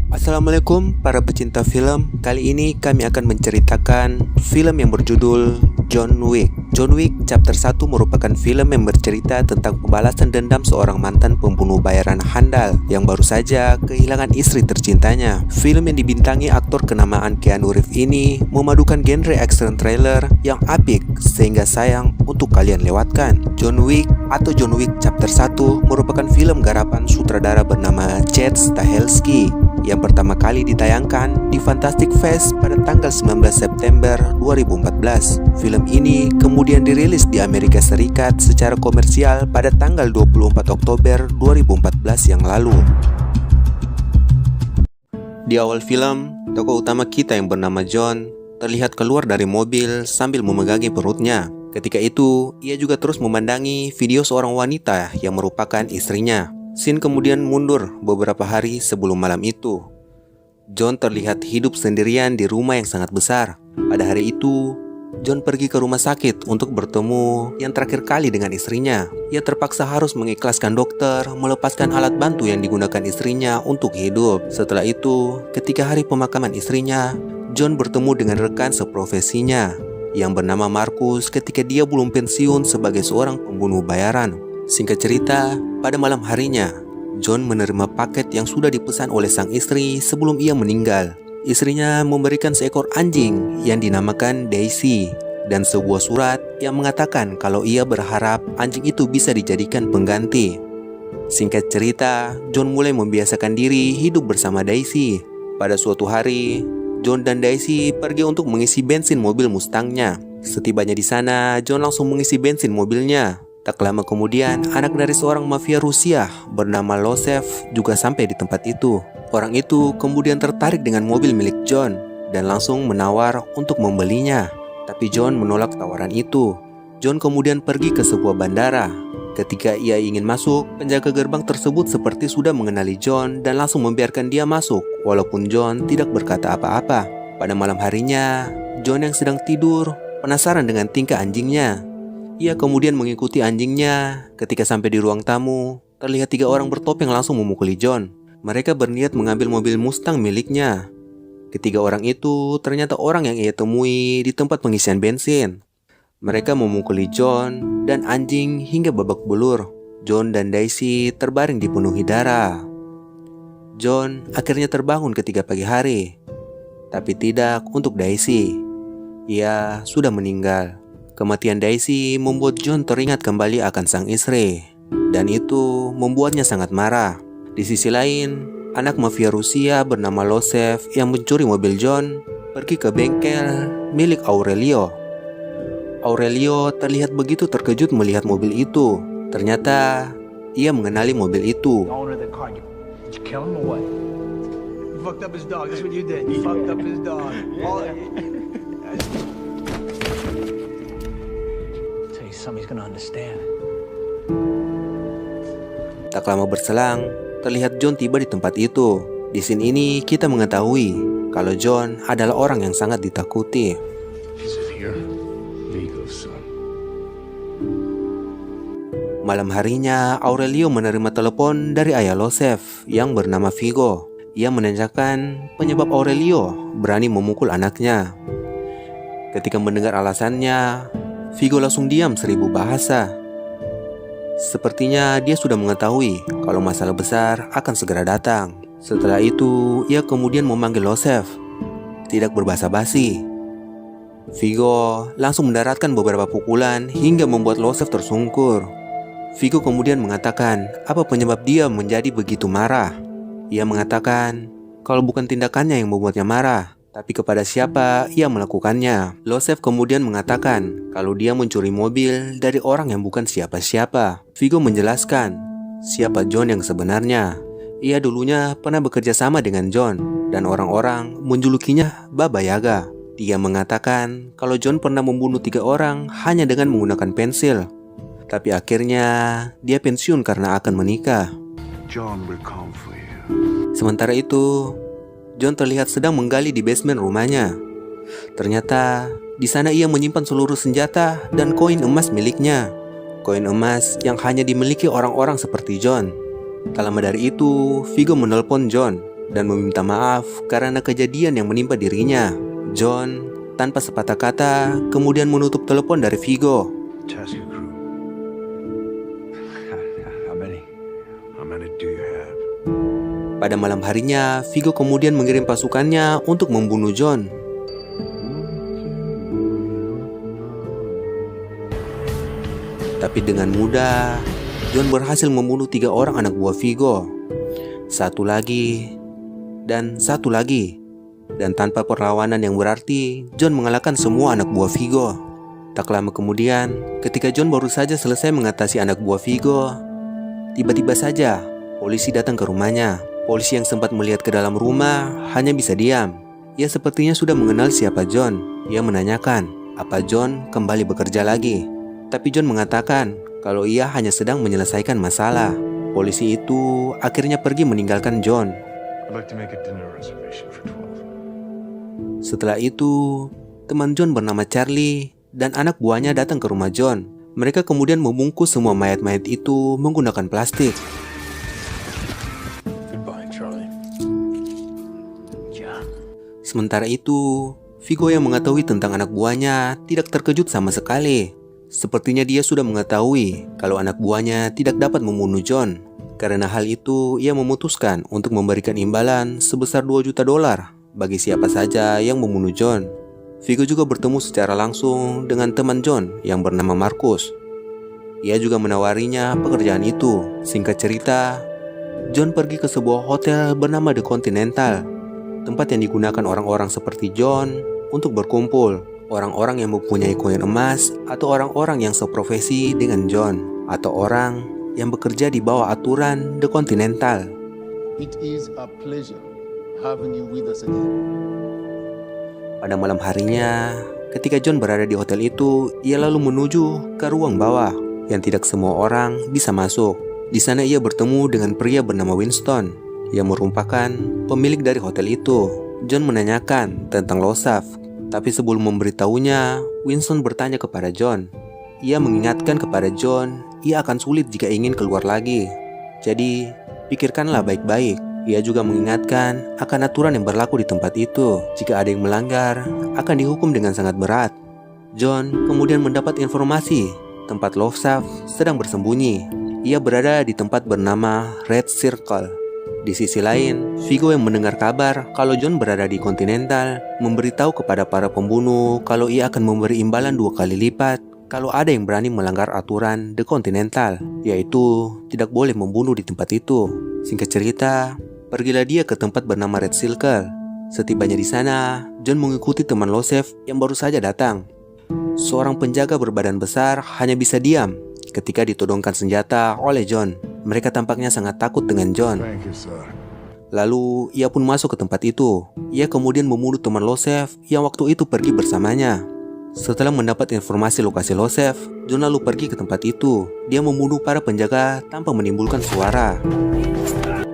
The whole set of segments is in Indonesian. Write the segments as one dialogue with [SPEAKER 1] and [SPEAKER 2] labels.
[SPEAKER 1] Assalamualaikum para pecinta film. Kali ini kami akan menceritakan film yang berjudul John Wick. John Wick Chapter 1 merupakan film yang bercerita tentang pembalasan dendam seorang mantan pembunuh bayaran handal yang baru saja kehilangan istri tercintanya. Film yang dibintangi aktor kenamaan Keanu Reeves ini memadukan genre action thriller yang apik sehingga sayang untuk kalian lewatkan. John Wick atau John Wick Chapter 1 merupakan film garapan sutradara bernama Chad Stahelski yang pertama kali ditayangkan di Fantastic Fest pada tanggal 19 September 2014. Film ini kemudian dirilis di Amerika Serikat secara komersial pada tanggal 24 Oktober 2014 yang lalu. Di awal film, tokoh utama kita yang bernama John terlihat keluar dari mobil sambil memegangi perutnya. Ketika itu, ia juga terus memandangi video seorang wanita yang merupakan istrinya. Scene kemudian mundur beberapa hari sebelum malam itu. John terlihat hidup sendirian di rumah yang sangat besar. Pada hari itu, John pergi ke rumah sakit untuk bertemu yang terakhir kali dengan istrinya. Ia terpaksa harus mengikhlaskan dokter melepaskan alat bantu yang digunakan istrinya untuk hidup. Setelah itu, ketika hari pemakaman istrinya, John bertemu dengan rekan seprofesinya yang bernama Marcus ketika dia belum pensiun sebagai seorang pembunuh bayaran. Singkat cerita, pada malam harinya, John menerima paket yang sudah dipesan oleh sang istri sebelum ia meninggal. Istrinya memberikan seekor anjing yang dinamakan Daisy dan sebuah surat yang mengatakan kalau ia berharap anjing itu bisa dijadikan pengganti. Singkat cerita, John mulai membiasakan diri hidup bersama Daisy. Pada suatu hari, John dan Daisy pergi untuk mengisi bensin mobil Mustangnya. Setibanya di sana, John langsung mengisi bensin mobilnya. Tak lama kemudian, anak dari seorang mafia Rusia bernama Losev juga sampai di tempat itu. Orang itu kemudian tertarik dengan mobil milik John dan langsung menawar untuk membelinya. Tapi John menolak tawaran itu. John kemudian pergi ke sebuah bandara. Ketika ia ingin masuk, penjaga gerbang tersebut seperti sudah mengenali John dan langsung membiarkan dia masuk, walaupun John tidak berkata apa-apa. Pada malam harinya, John yang sedang tidur penasaran dengan tingkah anjingnya. Ia kemudian mengikuti anjingnya. Ketika sampai di ruang tamu, terlihat 3 orang bertopeng langsung memukuli John. Mereka berniat mengambil mobil Mustang miliknya. Ketiga orang itu ternyata orang yang ia temui di tempat pengisian bensin. Mereka memukuli John dan anjing hingga babak belur. John dan Daisy terbaring dipenuhi darah. John akhirnya terbangun ketika pagi hari. Tapi tidak untuk Daisy. Ia sudah meninggal. Kematian Daisy membuat John teringat kembali akan sang istri, dan itu membuatnya sangat marah. Di sisi lain, anak mafia Rusia bernama Losev yang mencuri mobil John pergi ke bengkel milik Aurelio. Aurelio terlihat begitu terkejut melihat mobil itu. Ternyata ia mengenali mobil itu. Tak lama berselang, terlihat John tiba di tempat itu. Di scene ini kita mengetahui kalau John adalah orang yang sangat ditakuti. Malam harinya, Aurelio menerima telepon dari ayah Losev yang bernama Vigo. Ia menanyakan penyebab Aurelio berani memukul anaknya. Ketika mendengar alasannya, Vigo langsung diam 1000 bahasa. Sepertinya dia sudah mengetahui kalau masalah besar akan segera datang. Setelah itu, ia kemudian memanggil Losev. Tidak berbahasa basi, Vigo langsung mendaratkan beberapa pukulan hingga membuat Losev tersungkur. Vigo kemudian mengatakan apa penyebab dia menjadi begitu marah. Ia mengatakan kalau bukan tindakannya yang membuatnya marah, tapi kepada siapa ia melakukannya. Losev kemudian mengatakan kalau dia mencuri mobil dari orang yang bukan siapa-siapa. Vigo menjelaskan siapa John yang sebenarnya. Ia dulunya pernah bekerja sama dengan John dan orang-orang menjulukinya Baba Yaga. Dia mengatakan kalau John pernah membunuh 3 orang hanya dengan menggunakan pensil. Tapi akhirnya dia pensiun karena akan menikah.
[SPEAKER 2] John will come for you.
[SPEAKER 1] Sementara itu, John terlihat sedang menggali di basement rumahnya. Ternyata di sana ia menyimpan seluruh senjata dan koin emas miliknya. Koin emas yang hanya dimiliki orang-orang seperti John. Tak lama dari itu, Vigo menelpon John. dan meminta maaf karena kejadian yang menimpa dirinya. John tanpa sepatah kata kemudian menutup telepon dari Vigo.
[SPEAKER 2] Task crew. How many do you have?
[SPEAKER 1] Pada malam harinya, Vigo kemudian mengirim pasukannya untuk membunuh John. Tapi dengan mudah, John berhasil membunuh 3 orang anak buah Vigo. Satu lagi, dan satu lagi. Dan tanpa perlawanan yang berarti, John mengalahkan semua anak buah Vigo. Tak lama kemudian, ketika John baru saja selesai mengatasi anak buah Vigo, tiba-tiba saja polisi datang ke rumahnya. Polisi yang sempat melihat ke dalam rumah hanya bisa diam. Ia sepertinya sudah mengenal siapa John. Ia menanyakan, apa John kembali bekerja lagi? Tapi John mengatakan kalau ia hanya sedang menyelesaikan masalah. Polisi itu akhirnya pergi meninggalkan John.
[SPEAKER 2] I'd like to make a dinner reservation for 12.
[SPEAKER 1] Setelah itu, teman John bernama Charlie dan anak buahnya datang ke rumah John. Mereka kemudian membungkus semua mayat-mayat itu menggunakan plastik.
[SPEAKER 2] Goodbye, Charlie.
[SPEAKER 1] Sementara itu, Vigo yang mengetahui tentang anak buahnya tidak terkejut sama sekali. Sepertinya dia sudah mengetahui kalau anak buahnya tidak dapat membunuh John. Karena hal itu, ia memutuskan untuk memberikan imbalan sebesar $2 juta bagi siapa saja yang membunuh John. Vigo juga bertemu secara langsung dengan teman John yang bernama Marcus. Ia juga menawarinya pekerjaan itu. Singkat cerita, John pergi ke sebuah hotel bernama The Continental, tempat yang digunakan orang-orang seperti John untuk berkumpul. Orang-orang yang mempunyai koin emas atau orang-orang yang seprofesi dengan John, atau orang yang bekerja di bawah aturan The Continental.
[SPEAKER 3] It is a pleasure having you with us again.
[SPEAKER 1] Pada malam harinya, ketika John berada di hotel itu, ia lalu menuju ke ruang bawah yang tidak semua orang bisa masuk. Di sana ia bertemu dengan pria bernama Winston yang merupakan pemilik dari hotel itu. John menanyakan tentang Losaf, tapi sebelum memberitahunya, Winston bertanya kepada John. Ia mengingatkan kepada John, ia akan sulit jika ingin keluar lagi. Jadi, pikirkanlah baik-baik. Ia juga mengingatkan akan aturan yang berlaku di tempat itu. Jika ada yang melanggar, akan dihukum dengan sangat berat. John kemudian mendapat informasi tempat Losaf sedang bersembunyi. Ia berada di tempat bernama Red Circle. Di sisi lain, Vigo yang mendengar kabar kalau John berada di Continental memberitahu kepada para pembunuh kalau ia akan memberi imbalan 2 kali lipat kalau ada yang berani melanggar aturan The Continental, yaitu tidak boleh membunuh di tempat itu. Singkat cerita, pergilah dia ke tempat bernama Red Circle. Setibanya di sana, John mengikuti teman Losef yang baru saja datang. Seorang penjaga berbadan besar hanya bisa diam ketika ditodongkan senjata oleh John. Mereka tampaknya sangat takut dengan John.
[SPEAKER 2] Thank you, sir.
[SPEAKER 1] Lalu ia pun masuk ke tempat itu. Ia kemudian membunuh teman Losef yang waktu itu pergi bersamanya. Setelah mendapat informasi lokasi Losef, John lalu pergi ke tempat itu. Dia membunuh para penjaga tanpa menimbulkan suara.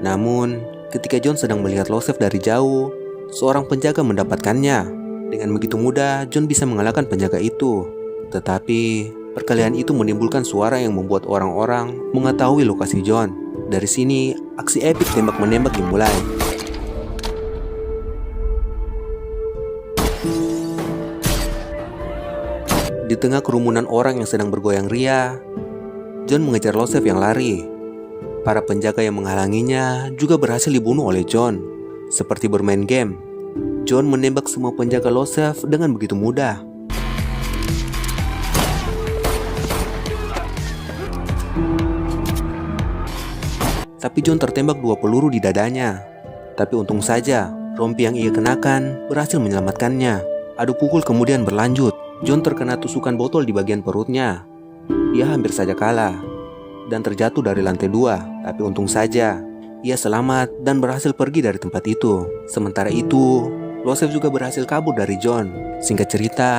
[SPEAKER 1] Namun, ketika John sedang melihat Losef dari jauh, seorang penjaga mendapatkannya. Dengan begitu mudah, John bisa mengalahkan penjaga itu. Tetapi, perkelahian itu menimbulkan suara yang membuat orang-orang mengetahui lokasi John. Dari sini, aksi epik tembak-menembak dimulai. Di tengah kerumunan orang yang sedang bergoyang ria, John mengejar Losef yang lari. Para penjaga yang menghalanginya juga berhasil dibunuh oleh John. Seperti bermain game, John menembak semua penjaga Losef dengan begitu mudah. Tapi John tertembak 2 peluru di dadanya. Tapi untung saja, rompi yang ia kenakan berhasil menyelamatkannya. Adu pukul kemudian berlanjut. John terkena tusukan botol di bagian perutnya. Ia hampir saja kalah dan terjatuh dari lantai 2. Tapi untung saja, ia selamat dan berhasil pergi dari tempat itu. Sementara itu, Losef juga berhasil kabur dari John. Singkat cerita,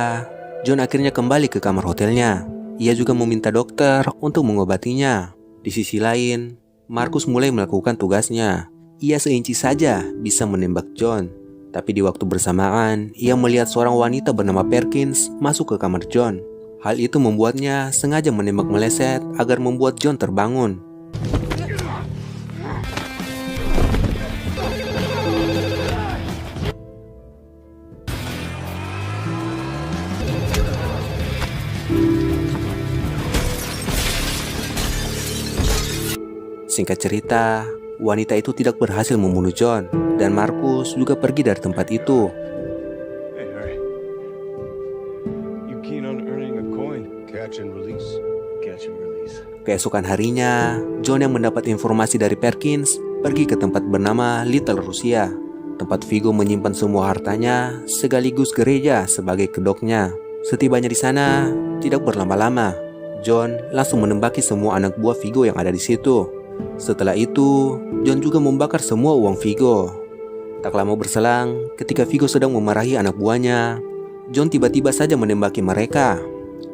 [SPEAKER 1] John akhirnya kembali ke kamar hotelnya. Ia juga meminta dokter untuk mengobatinya. Di sisi lain, Marcus mulai melakukan tugasnya. Ia seinci saja bisa menembak John. Tapi di waktu bersamaan, ia melihat seorang wanita bernama Perkins masuk ke kamar John. Hal itu membuatnya sengaja menembak meleset agar membuat John terbangun. Singkat cerita, wanita itu tidak berhasil membunuh John, dan Marcus juga pergi dari tempat itu.
[SPEAKER 2] Hey, Harry. You keen on earning a coin?
[SPEAKER 3] Catch and release.
[SPEAKER 2] Catch and release.
[SPEAKER 1] Keesokan harinya, John yang mendapat informasi dari Perkins pergi ke tempat bernama Little Russia, tempat Viggo menyimpan semua hartanya sekaligus gereja sebagai kedoknya. Setibanya di sana, tidak berlama-lama, John langsung menembaki semua anak buah Viggo yang ada di situ. Setelah itu, John juga membakar semua uang Viggo. Tak lama berselang, ketika Viggo sedang memarahi anak buahnya, John tiba-tiba saja menembaki mereka.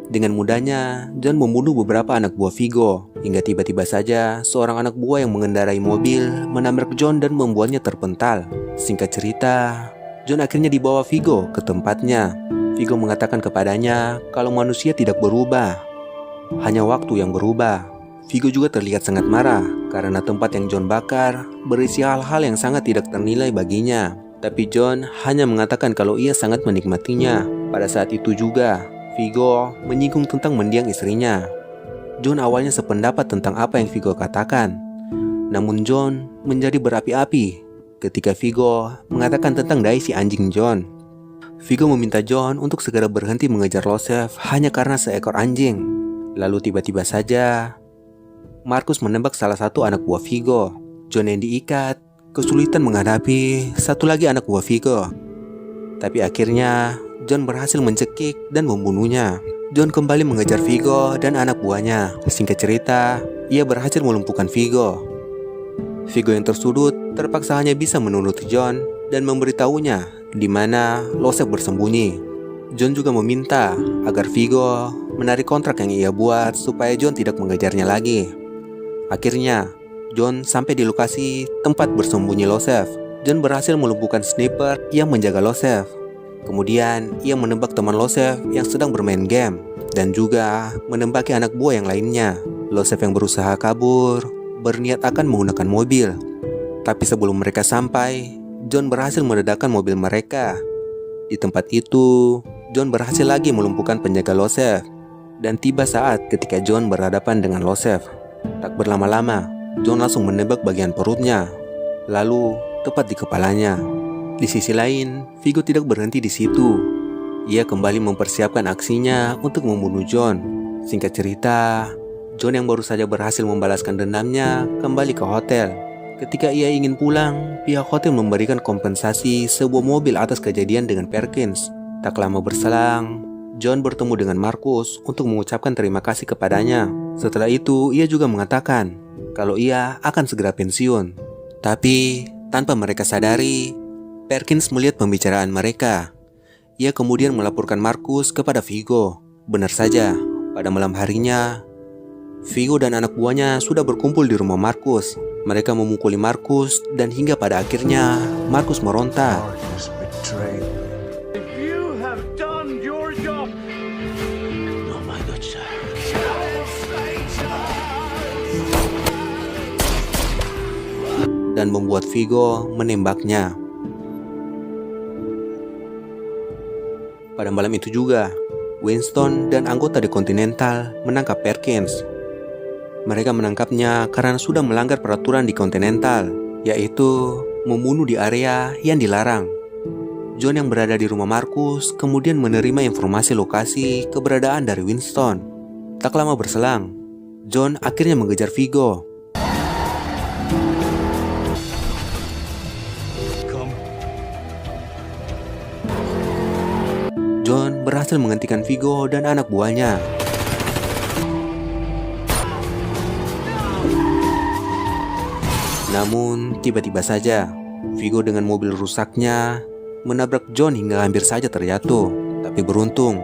[SPEAKER 1] Dengan mudahnya, John membunuh beberapa anak buah Viggo, hingga tiba-tiba saja seorang anak buah yang mengendarai mobil menabrak John dan membuatnya terpental. Singkat cerita, John akhirnya dibawa Viggo ke tempatnya. Viggo mengatakan kepadanya kalau manusia tidak berubah, hanya waktu yang berubah. Viggo juga terlihat sangat marah karena tempat yang John bakar berisi hal-hal yang sangat tidak ternilai baginya. Tapi John hanya mengatakan kalau ia sangat menikmatinya. Pada saat itu juga, Viggo menyinggung tentang mendiang istrinya. John awalnya sependapat tentang apa yang Viggo katakan. Namun John menjadi berapi-api ketika Viggo mengatakan tentang dai si anjing John. Viggo meminta John untuk segera berhenti mengejar Losef hanya karena seekor anjing. Lalu tiba-tiba saja Marcus menembak salah satu anak buah Viggo. John yang diikat kesulitan menghadapi satu lagi anak buah Viggo. Tapi akhirnya John berhasil mencekik dan membunuhnya. John kembali mengejar Viggo dan anak buahnya. Singkat cerita, ia berhasil melumpuhkan Viggo. Viggo yang tersudut terpaksa hanya bisa menuruti John dan memberitahunya di mana Losef bersembunyi. John juga meminta agar Viggo menarik kontrak yang ia buat supaya John tidak mengejarnya lagi. Akhirnya, John sampai di lokasi tempat bersembunyi Losef. John berhasil melumpuhkan sniper yang menjaga Losef. Kemudian, ia menembak teman Losef yang sedang bermain game dan juga menembaki anak buah yang lainnya. Losef yang berusaha kabur berniat akan menggunakan mobil. Tapi sebelum mereka sampai, John berhasil meledakkan mobil mereka. Di tempat itu, John berhasil lagi melumpuhkan penjaga Losef. Dan tiba saat ketika John berhadapan dengan Losef. Tak berlama-lama, John langsung menembak bagian perutnya, lalu tepat di kepalanya. Di sisi lain, Viggo tidak berhenti di situ. Ia kembali mempersiapkan aksinya untuk membunuh John. Singkat cerita, John yang baru saja berhasil membalaskan dendamnya kembali ke hotel. Ketika ia ingin pulang, pihak hotel memberikan kompensasi sebuah mobil atas kejadian dengan Perkins. Tak lama berselang, John bertemu dengan Marcus untuk mengucapkan terima kasih kepadanya. Setelah itu, ia juga mengatakan kalau ia akan segera pensiun. Tapi, tanpa mereka sadari, Perkins melihat pembicaraan mereka. Ia kemudian melaporkan Marcus kepada Viggo. Benar saja, pada malam harinya, Viggo dan anak buahnya sudah berkumpul di rumah Marcus. Mereka memukuli Marcus dan hingga pada akhirnya, Marcus meronta.
[SPEAKER 2] Marcus betrayed me.
[SPEAKER 4] If you have done your job,
[SPEAKER 2] No, my good sir.
[SPEAKER 1] Dan membuat Viggo menembaknya. Pada malam itu juga, Winston dan anggota The Continental menangkap Perkins. Mereka menangkapnya karena sudah melanggar peraturan di Continental, yaitu membunuh di area yang dilarang. John yang berada di rumah Marcus kemudian menerima informasi lokasi keberadaan dari Winston. Tak lama berselang, John akhirnya mengejar Viggo. John berhasil menghentikan Viggo dan anak buahnya. Namun, tiba-tiba saja, Viggo dengan mobil rusaknya menabrak John hingga hampir saja terjatuh. Tapi beruntung,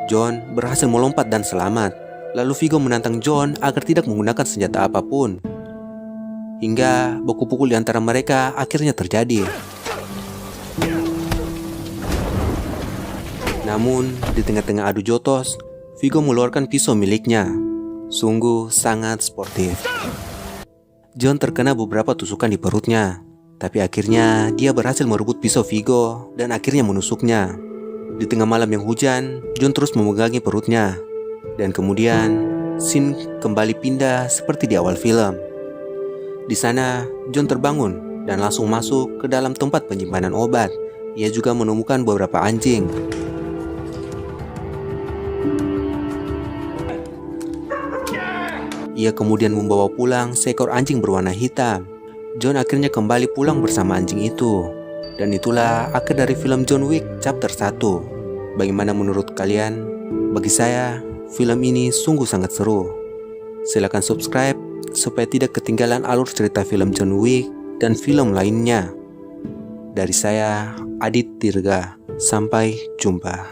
[SPEAKER 1] John berhasil melompat dan selamat. Lalu Viggo menantang John agar tidak menggunakan senjata apapun. Hingga baku pukul di antara mereka akhirnya terjadi. Namun, di tengah-tengah adu jotos, Viggo mengeluarkan pisau miliknya. Sungguh sangat sportif. John terkena beberapa tusukan di perutnya, tapi akhirnya dia berhasil merebut pisau Viggo dan akhirnya menusuknya. Di tengah malam yang hujan, John terus memegangi perutnya. Dan kemudian, scene kembali pindah seperti di awal film. Di sana, John terbangun dan langsung masuk ke dalam tempat penyimpanan obat. Ia juga menemukan beberapa anjing. Ia kemudian membawa pulang seekor anjing berwarna hitam. John akhirnya kembali pulang bersama anjing itu. Dan itulah akhir dari film John Wick chapter 1. Bagaimana menurut kalian? Bagi saya, film ini sungguh sangat seru. Silakan subscribe supaya tidak ketinggalan alur cerita film John Wick dan film lainnya. Dari saya, Adit Tirga. Sampai jumpa.